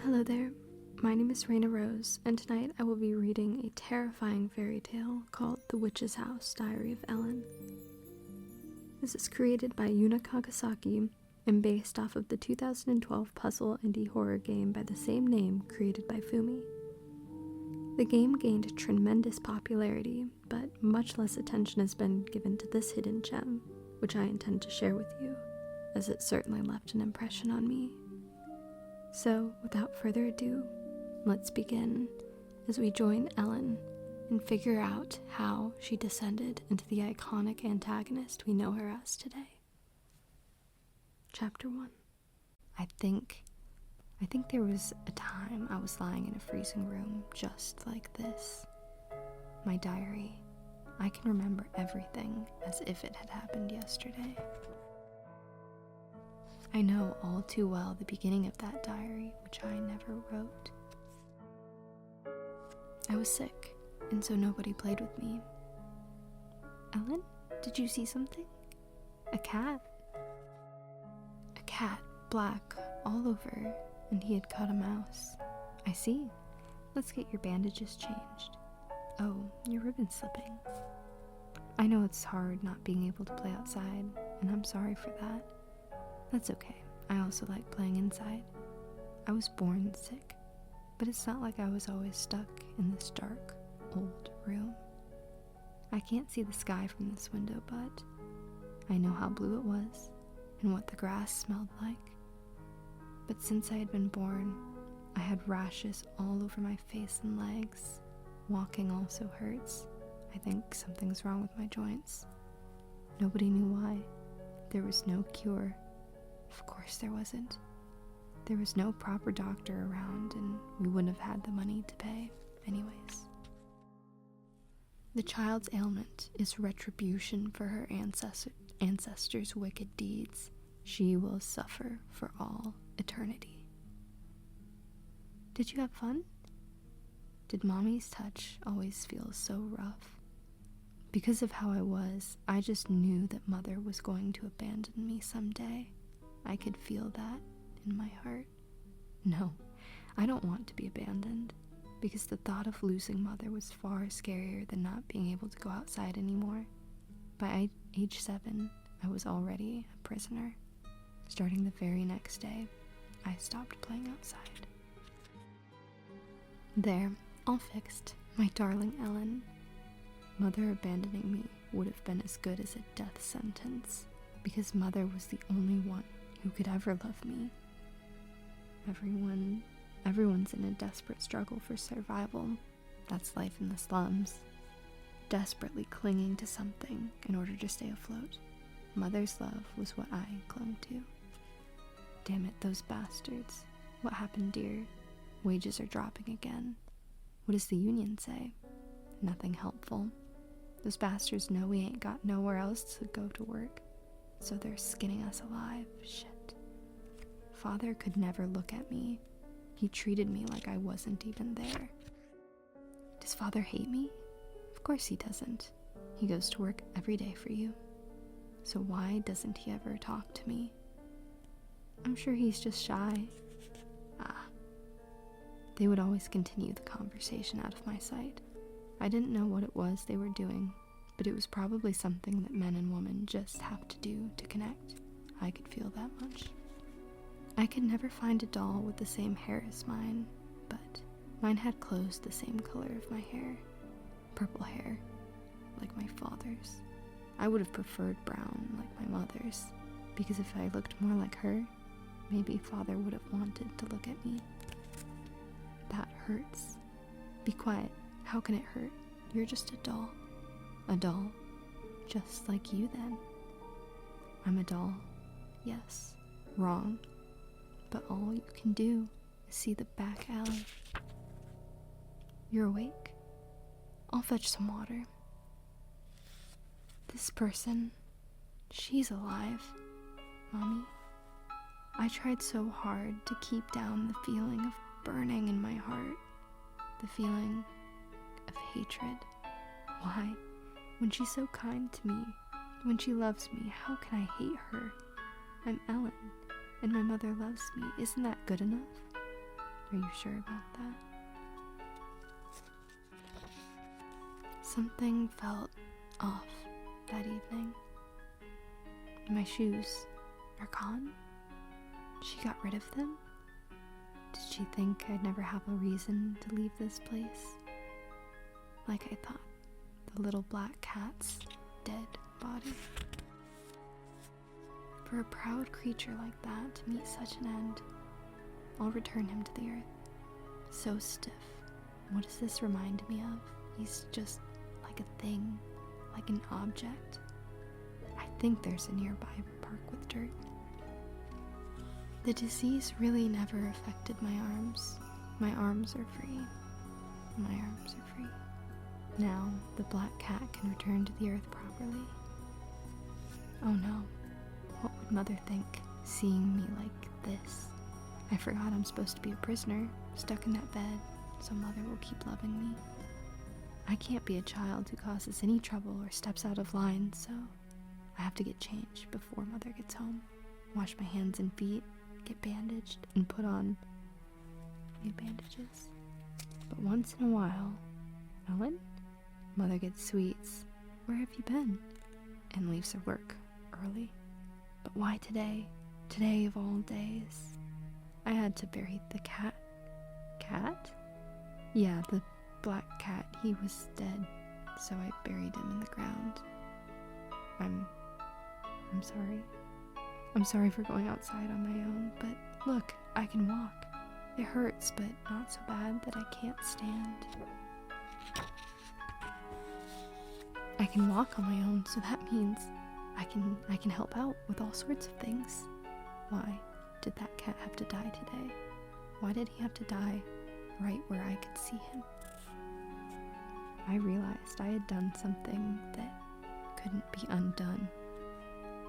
Hello there, my name is Reina Rose, and tonight I will be reading a terrifying fairy tale called The Witch's House, Diary of Ellen. This is created by Yuna Kagasaki and based off of the 2012 puzzle indie horror game by the same name created by Fumi. The game gained tremendous popularity, but much less attention has been given to this hidden gem, which I intend to share with you, as it certainly left an impression on me. So, without further ado, let's begin as we join Ellen and figure out how she descended into the iconic antagonist we know her as today. Chapter 1. I think there was a time I was lying in a freezing room just like this. My diary. I can remember everything as if it had happened yesterday. I know all too well the beginning of that diary, which I never wrote. I was sick, and so nobody played with me. Ellen, did you see something? A cat? A cat, black, all over, and he had caught a mouse. I see. Let's get your bandages changed. Oh, your ribbon's slipping. I know it's hard not being able to play outside, and I'm sorry for that. That's okay. I also like playing inside. I was born sick, but it's not like I was always stuck in this dark, old room. I can't see the sky from this window, but I know how blue it was and what the grass smelled like. But since I had been born, I had rashes all over my face and legs. Walking also hurts. I think something's wrong with my joints. Nobody knew why. There was no cure. Of course there wasn't. There was no proper doctor around, and we wouldn't have had the money to pay anyways. The child's ailment is retribution for her ancestors' wicked deeds. She will suffer for all eternity. Did you have fun? Did Mommy's touch always feel so rough? Because of how I was, I just knew that Mother was going to abandon me someday. I could feel that in my heart. No, I don't want to be abandoned, because the thought of losing Mother was far scarier than not being able to go outside anymore. By age 7, I was already a prisoner. Starting the very next day, I stopped playing outside. There, all fixed, my darling Ellen. Mother abandoning me would have been as good as a death sentence, because Mother was the only one who could ever love me. Everyone's in a desperate struggle for survival. That's life in the slums. Desperately clinging to something in order to stay afloat. Mother's love was what I clung to. Damn it, those bastards. What happened, dear? Wages are dropping again. What does the union say? Nothing helpful. Those bastards know we ain't got nowhere else to go to work, so they're skinning us alive. Shit. Father could never look at me. He treated me like I wasn't even there. Does Father hate me? Of course he doesn't. He goes to work every day for you. So why doesn't he ever talk to me? I'm sure he's just shy. They would always continue the conversation out of my sight. I didn't know what it was they were doing, but it was probably something that men and women just have to do to connect. I could feel that much. I could never find a doll with the same hair as mine, but mine had clothes the same color of my hair. Purple hair, like my father's. I would have preferred brown, like my mother's, because if I looked more like her, maybe Father would have wanted to look at me. That hurts. Be quiet. How can it hurt? You're just a doll. A doll. Just like you then. I'm a doll. Yes. Wrong. But all you can do is see the back alley. You're awake? I'll fetch some water. This person, she's alive. Mommy, I tried so hard to keep down the feeling of burning in my heart. The feeling of hatred. Why? When she's so kind to me, when she loves me, how can I hate her? I'm Ellen, and my mother loves me. Isn't that good enough? Are you sure about that? Something felt off that evening. My shoes are gone. She got rid of them? Did she think I'd never have a reason to leave this place? Like I thought, the little black cat's dead body. For a proud creature like that to meet such an end, I'll return him to the earth. So stiff. What does this remind me of? He's just like a thing, like an object. I think there's a nearby park with dirt. The disease really never affected my arms. My arms are free. My arms are free. Now the black cat can return to the earth properly. Oh no, what would Mother think, seeing me like this? I forgot I'm supposed to be a prisoner, stuck in that bed, so Mother will keep loving me. I can't be a child who causes any trouble or steps out of line, so I have to get changed before Mother gets home, wash my hands and feet, get bandaged, and put on new bandages. But once in a while, Ellen? Mother gets sweets. Where have you been? And leaves her work early. But why today? Today of all days. I had to bury the cat. Cat? Yeah, the black cat. He was dead, so I buried him in the ground. I'm sorry. I'm sorry for going outside on my own, but look, I can walk. It hurts, but not so bad that I can't stand. I can walk on my own, so that means I can help out with all sorts of things. Why did that cat have to die today? Why did he have to die right where I could see him? I realized I had done something that couldn't be undone.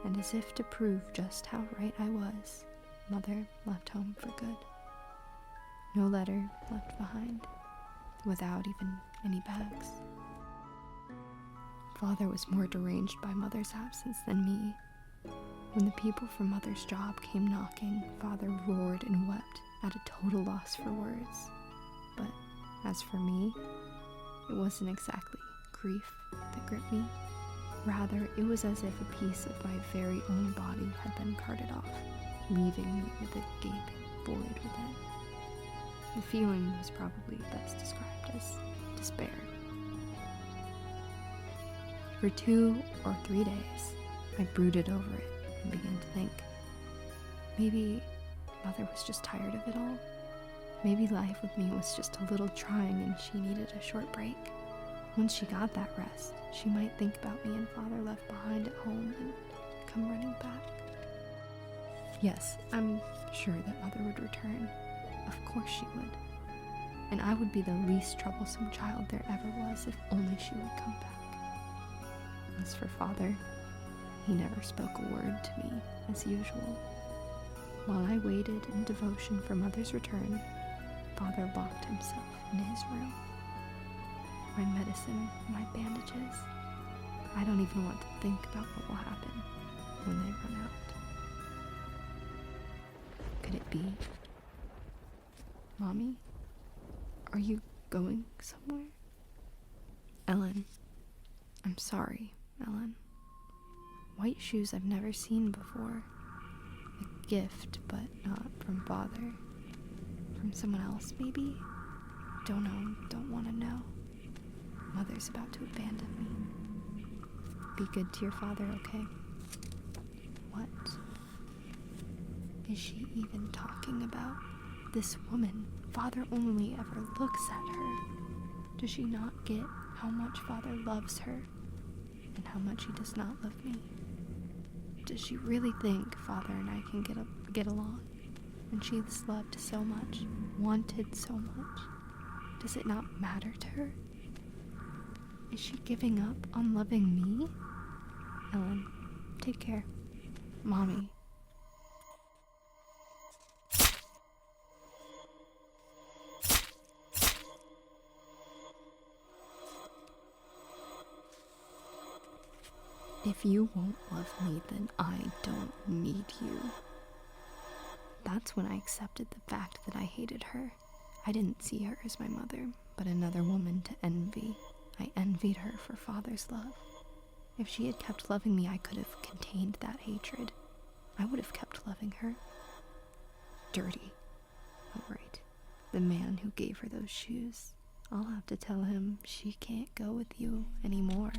And as if to prove just how right I was, Mother left home for good. No letter left behind, without even any bags. Father was more deranged by Mother's absence than me. When the people from Mother's job came knocking, Father roared and wept, at a total loss for words. But as for me, it wasn't exactly grief that gripped me. Rather, it was as if a piece of my very own body had been carted off, leaving me with a gaping void within. The feeling was probably best described as despair. For 2 or 3 days, I brooded over it and began to think. Maybe Mother was just tired of it all. Maybe life with me was just a little trying and she needed a short break. Once she got that rest, she might think about me and Father left behind at home and come running back. Yes, I'm sure that Mother would return. Of course she would. And I would be the least troublesome child there ever was if only she would come back. As for Father, he never spoke a word to me as usual. While I waited in devotion for Mother's return, Father locked himself in his room. My medicine, my bandages. I don't even want to think about what will happen when they run out. Could it be? Mommy? Are you going somewhere? Ellen. I'm sorry, Ellen. White shoes I've never seen before. A gift, but not from Father. From someone else, maybe? Don't know, don't want to know. Mother's about to abandon me. Be good to your father, okay? What is she even talking about? This woman, Father only ever looks at her. Does she not get how much Father loves her and how much he does not love me? Does she really think Father and I can get along? And she's loved so much, wanted so much. Does it not matter to her? Is she giving up on loving me? Ellen, take care. Mommy. If you won't love me, then I don't need you. That's when I accepted the fact that I hated her I didn't see her as my mother, but another woman to envy. I envied her for father's love. If she had kept loving me, I could have contained that hatred. I would have kept loving her. Dirty. Oh, right. The man who gave her those shoes. I'll have to tell him she can't go with you anymore.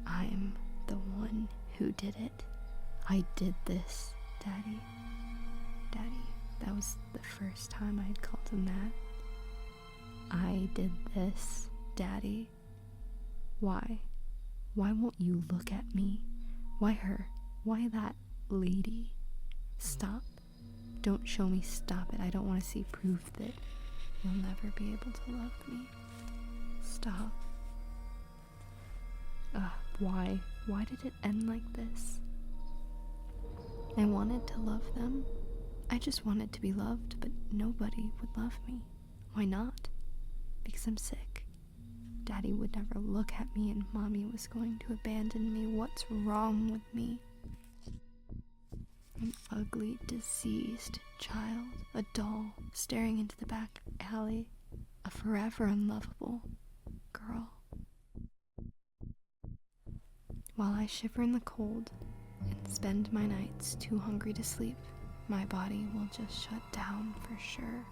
I'm the one who did it. I did this, Daddy. Daddy, that was the first time I had called him that. I did this, Daddy. Why? Why won't you look at me? Why her? Why that lady? Stop. Don't show me, stop it. I don't want to see proof that you'll never be able to love me. Stop. Why? Why did it end like this? I wanted to love them. I just wanted to be loved, but nobody would love me. Why not? Because I'm sick. Daddy would never look at me and Mommy was going to abandon me. What's wrong with me? An ugly, diseased child, a doll staring into the back alley, a forever unlovable girl. While I shiver in the cold and spend my nights too hungry to sleep, my body will just shut down for sure.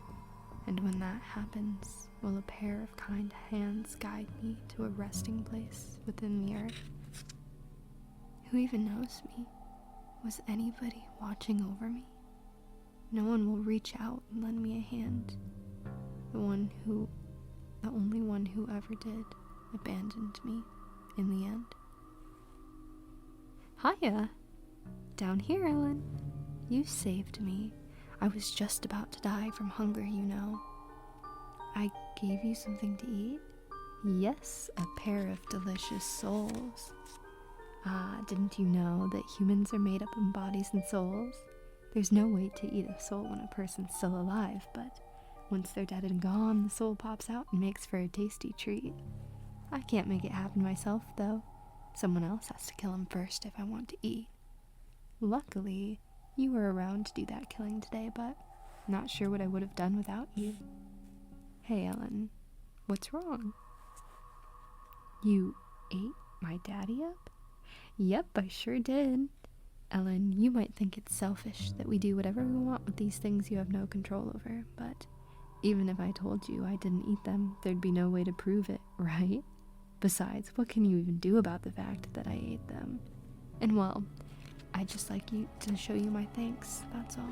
And when that happens, will a pair of kind hands guide me to a resting place within the earth? Who even knows me? Was anybody watching over me? No one will reach out and lend me a hand. The only one who ever did, abandoned me in the end. Hiya! Down here, Ellen. You saved me. I was just about to die from hunger, you know. I gave you something to eat? Yes, a pair of delicious souls. Ah, didn't you know that humans are made up of bodies and souls? There's no way to eat a soul when a person's still alive, but once they're dead and gone, the soul pops out and makes for a tasty treat. I can't make it happen myself, though. Someone else has to kill him first if I want to eat. Luckily, you were around to do that killing today, but not sure what I would have done without you. Hey, Ellen, what's wrong? You ate my daddy up? Yep, I sure did. Ellen, you might think it's selfish that we do whatever we want with these things you have no control over, but even if I told you I didn't eat them, there'd be no way to prove it, right? Besides, what can you even do about the fact that I ate them? And well, I'd just like you to show you my thanks, that's all.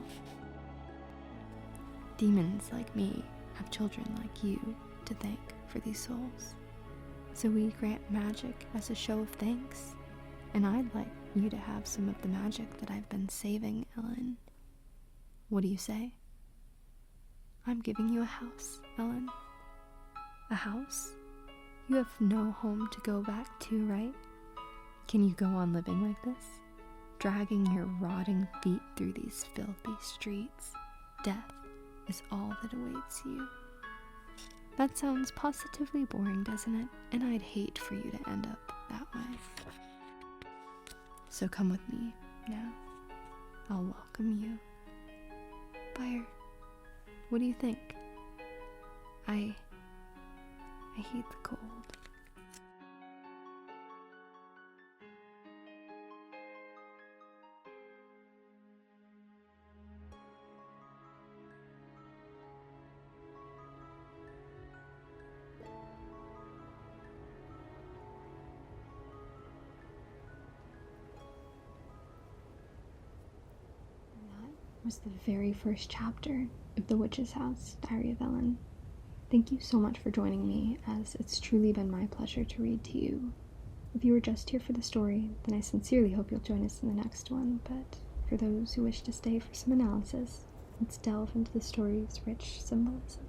Demons like me have children like you to thank for these souls. So we grant magic as a show of thanks, and I'd like you to have some of the magic that I've been saving, Ellen. What do you say? I'm giving you a house, Ellen. A house? You have no home to go back to, right? Can you go on living like this? Dragging your rotting feet through these filthy streets. Death is all that awaits you. That sounds positively boring, doesn't it? And I'd hate for you to end up that way. So come with me now. I'll welcome you. Fire. What do you think? I hate the cold. Was the very first chapter of The Witch's House, Diary of Ellen. Thank you so much for joining me, as it's truly been my pleasure to read to you. If you were just here for the story, then I sincerely hope you'll join us in the next one, but for those who wish to stay for some analysis, let's delve into the story's rich symbolism.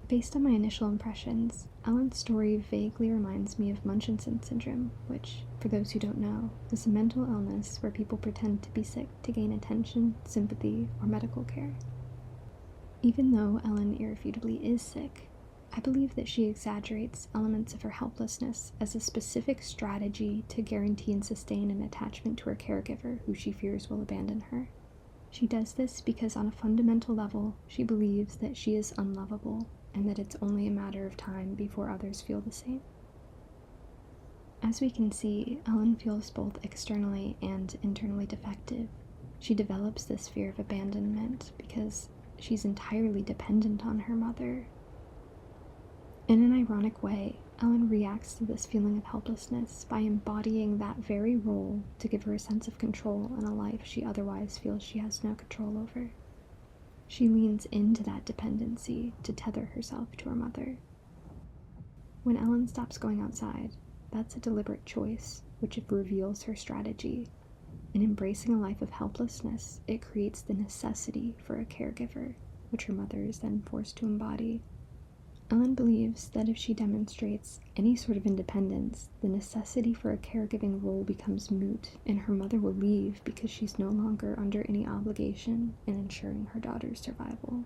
Based on my initial impressions, Ellen's story vaguely reminds me of Munchausen syndrome, which, for those who don't know, is a mental illness where people pretend to be sick to gain attention, sympathy, or medical care. Even though Ellen irrefutably is sick, I believe that she exaggerates elements of her helplessness as a specific strategy to guarantee and sustain an attachment to her caregiver who she fears will abandon her. She does this because on a fundamental level, she believes that she is unlovable and that it's only a matter of time before others feel the same. As we can see, Ellen feels both externally and internally defective. She develops this fear of abandonment because she's entirely dependent on her mother. In an ironic way, Ellen reacts to this feeling of helplessness by embodying that very role to give her a sense of control in a life she otherwise feels she has no control over. She leans into that dependency to tether herself to her mother. When Ellen stops going outside, that's a deliberate choice, which reveals her strategy. In embracing a life of helplessness, it creates the necessity for a caregiver, which her mother is then forced to embody. Ellen believes that if she demonstrates any sort of independence, the necessity for a caregiving role becomes moot, and her mother will leave because she's no longer under any obligation in ensuring her daughter's survival.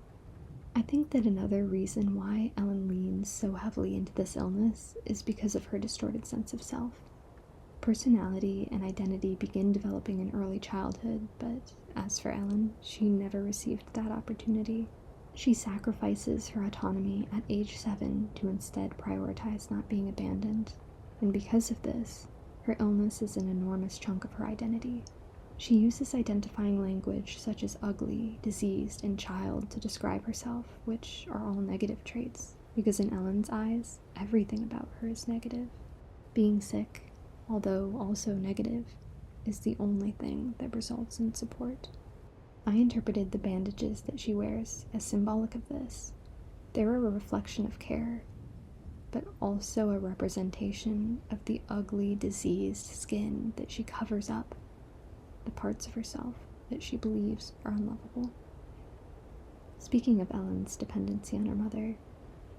I think that another reason why Ellen leans so heavily into this illness is because of her distorted sense of self. Personality and identity begin developing in early childhood, but as for Ellen, she never received that opportunity. She sacrifices her autonomy at age 7 to instead prioritize not being abandoned, and because of this, her illness is an enormous chunk of her identity. She uses identifying language such as ugly, diseased, and child to describe herself, which are all negative traits, because in Ellen's eyes, everything about her is negative. Being sick, although also negative, is the only thing that results in support. I interpreted the bandages that she wears as symbolic of this. They're a reflection of care, but also a representation of the ugly, diseased skin that she covers up, the parts of herself that she believes are unlovable. Speaking of Ellen's dependency on her mother,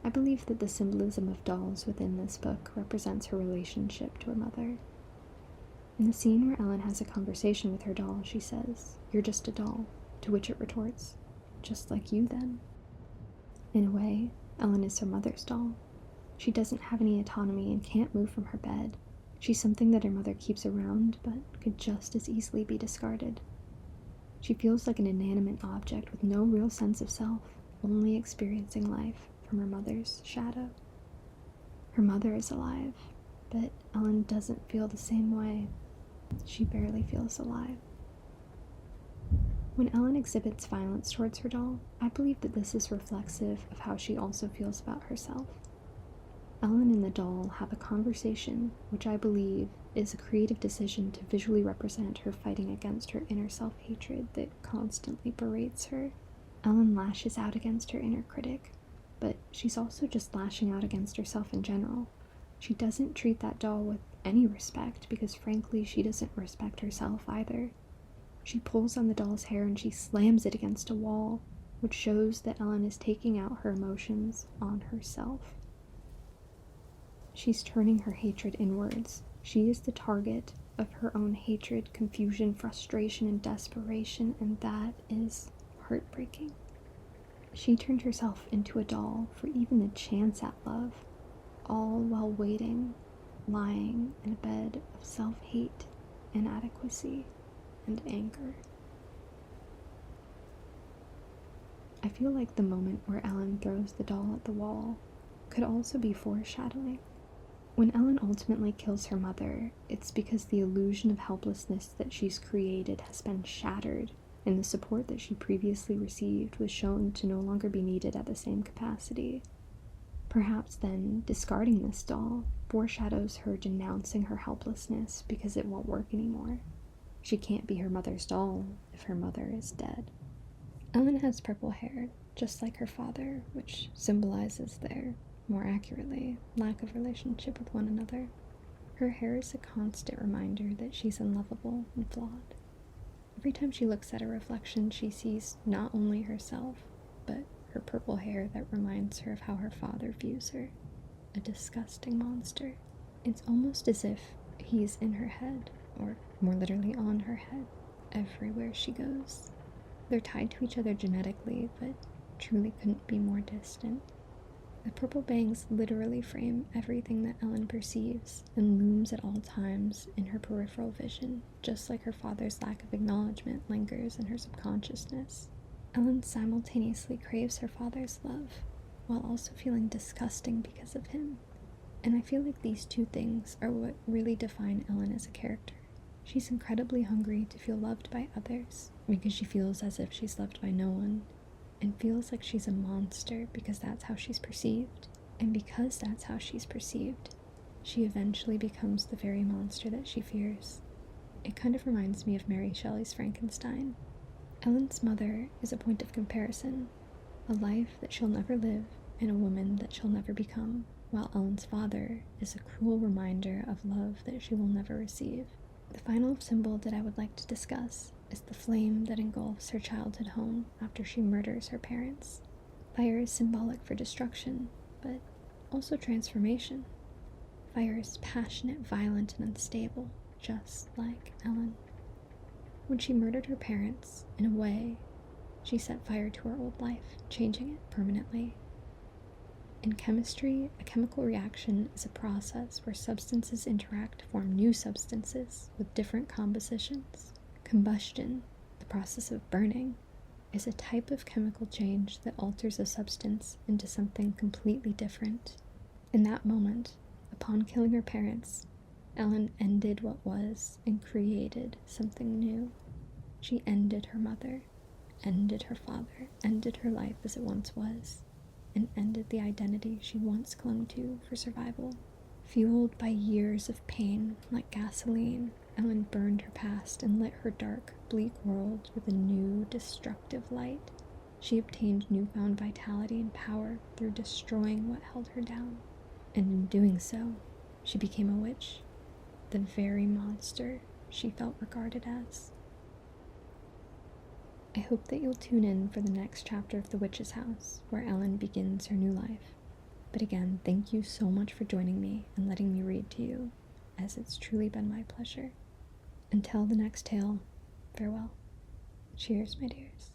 I believe that the symbolism of dolls within this book represents her relationship to her mother. In the scene where Ellen has a conversation with her doll, she says, "You're just a doll," to which it retorts, "Just like you then." In a way, Ellen is her mother's doll. She doesn't have any autonomy and can't move from her bed. She's something that her mother keeps around, but could just as easily be discarded. She feels like an inanimate object with no real sense of self, only experiencing life from her mother's shadow. Her mother is alive, but Ellen doesn't feel the same way. She barely feels alive. When Ellen exhibits violence towards her doll, I believe that this is reflexive of how she also feels about herself. Ellen and the doll have a conversation, which I believe is a creative decision to visually represent her fighting against her inner self-hatred that constantly berates her. Ellen lashes out against her inner critic, but she's also just lashing out against herself in general. She doesn't treat that doll with any respect because frankly she doesn't respect herself either. She pulls on the doll's hair and she slams it against a wall, which shows that Ellen is taking out her emotions on herself. She's turning her hatred inwards. She is the target of her own hatred, confusion, frustration, and desperation, and that is heartbreaking. She turned herself into a doll for even a chance at love, all while waiting, lying in a bed of self-hate, inadequacy, and anger. I feel like the moment where Ellen throws the doll at the wall could also be foreshadowing. When Ellen ultimately kills her mother, it's because the illusion of helplessness that she's created has been shattered, and the support that she previously received was shown to no longer be needed at the same capacity. Perhaps then, discarding this doll foreshadows her denouncing her helplessness because it won't work anymore. She can't be her mother's doll if her mother is dead. Ellen has purple hair, just like her father, which symbolizes their, more accurately, lack of relationship with one another. Her hair is a constant reminder that she's unlovable and flawed. Every time she looks at a reflection, she sees not only herself, but her purple hair that reminds her of how her father views her, a disgusting monster. It's almost as if he's in her head, or more literally on her head, everywhere she goes. They're tied to each other genetically, but truly couldn't be more distant. The purple bangs literally frame everything that Ellen perceives and looms at all times in her peripheral vision, just like her father's lack of acknowledgement lingers in her subconsciousness. Ellen simultaneously craves her father's love, while also feeling disgusting because of him. And I feel like these two things are what really define Ellen as a character. She's incredibly hungry to feel loved by others, because she feels as if she's loved by no one, and feels like she's a monster because that's how she's perceived. And because that's how she's perceived, she eventually becomes the very monster that she fears. It kind of reminds me of Mary Shelley's Frankenstein. Ellen's mother is a point of comparison, a life that she'll never live and a woman that she'll never become, while Ellen's father is a cruel reminder of love that she will never receive. The final symbol that I would like to discuss is the flame that engulfs her childhood home after she murders her parents. Fire is symbolic for destruction, but also transformation. Fire is passionate, violent, and unstable, just like Ellen. When she murdered her parents, in a way, she set fire to her old life, changing it permanently. In chemistry, a chemical reaction is a process where substances interact to form new substances with different compositions. Combustion, the process of burning, is a type of chemical change that alters a substance into something completely different. In that moment, upon killing her parents, Ellen ended what was and created something new. She ended her mother, ended her father, ended her life as it once was, and ended the identity she once clung to for survival. Fueled by years of pain, like gasoline, Ellen burned her past and lit her dark, bleak world with a new, destructive light. She obtained newfound vitality and power through destroying what held her down. And in doing so, she became a witch, the very monster she felt regarded as. I hope that you'll tune in for the next chapter of The Witch's House, where Ellen begins her new life. But again, thank you so much for joining me and letting me read to you, as it's truly been my pleasure. Until the next tale, farewell. Cheers, my dears.